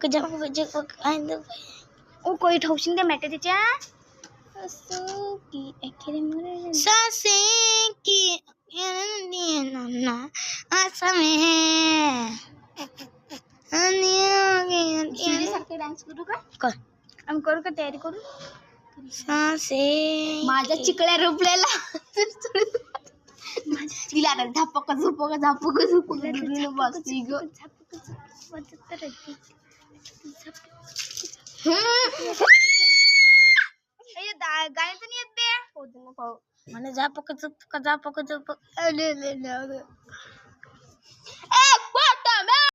झपक ओ कोई ठौशिंग दे मॅटे तिच्या असं की एकेरे मरे सासे की ना असं में सारखे डान्स करू का आम्ही करू का तयारी करू सासे माझ्या चिकल्या रुपल्याला तिला आता झापक झुपक झापक झुपक बसती ग गाण्याचं नाही येत बे म्हणे झापक झुपक